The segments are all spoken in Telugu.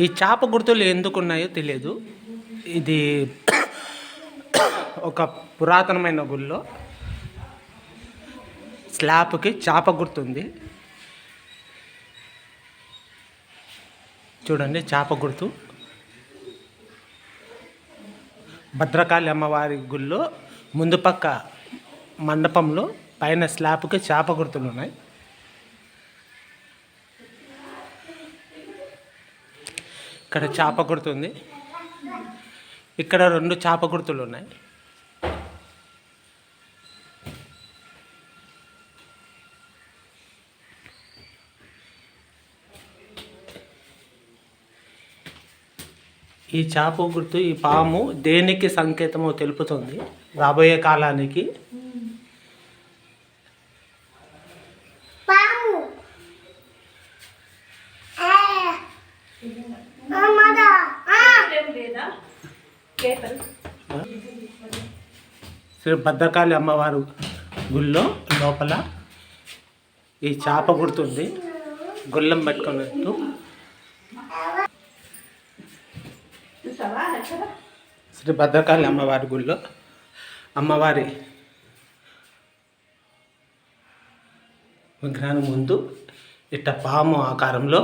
ఈ చాప గుర్తులు ఎందుకు ఉన్నాయో తెలియదు. ఇది ఒక పురాతనమైన గుళ్ళో స్లాబ్కి చాప గుర్తుంది. చూడండి, చాప గుర్తు. భద్రకాళి అమ్మవారి గుళ్ళో ముందు పక్క మండపంలో పైన స్లాబ్కి చాప గుర్తులు ఉన్నాయి. ఇక్కడ చాప గుర్తుంది. ఇక్కడ 2 చాప గుర్తులు ఉన్నాయి. ఈ చాప గుర్తు, ఈ పాము దేనికి సంకేతమో తెలుపుతుంది రాబోయే కాలానికి. శ్రీ భద్రకాళి అమ్మవారు గుళ్ళో లోపల ఈ చాప గుర్తుంది. గుళ్ళం పెట్టుకున్నట్టు. శ్రీ భద్రకాళి అమ్మవారి గుళ్ళో అమ్మవారి విగ్రహం ముందు ఇట్ట పాము ఆకారంలో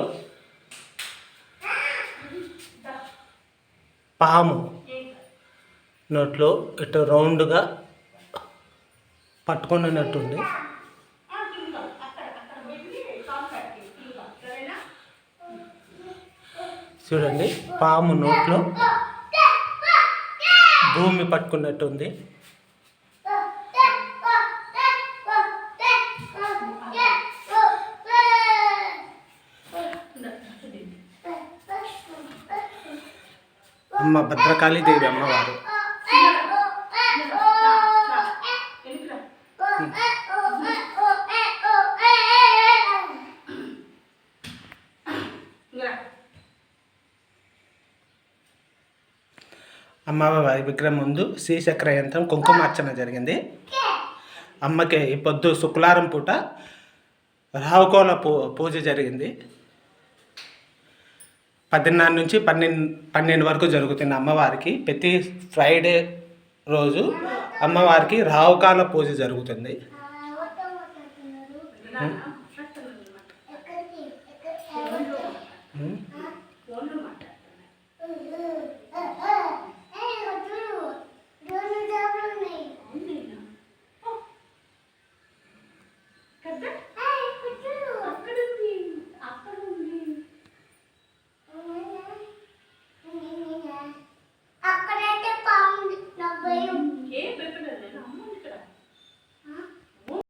పాము నోట్లో ఇటు రౌండ్గా పట్టుకున్నట్టుంది. చూడండి, పాము నోట్లో భూమి పట్టుకున్నట్టుంది. అమ్మ భద్రకాళి దేవి అమ్మవారు. అమ్మవారి విగ్రహం ముందు శ్రీచక్ర యంత్రం కుంకుమార్చన జరిగింది. అమ్మకి ఈ పొద్దు శుక్రవారం పూట రావుకోల పూజ జరిగింది. 10:30 నుంచి 12 వరకు జరుగుతుంది అమ్మవారికి. ప్రతి ఫ్రైడే రోజు అమ్మవారికి రావుకాల పూజ జరుగుతుంది.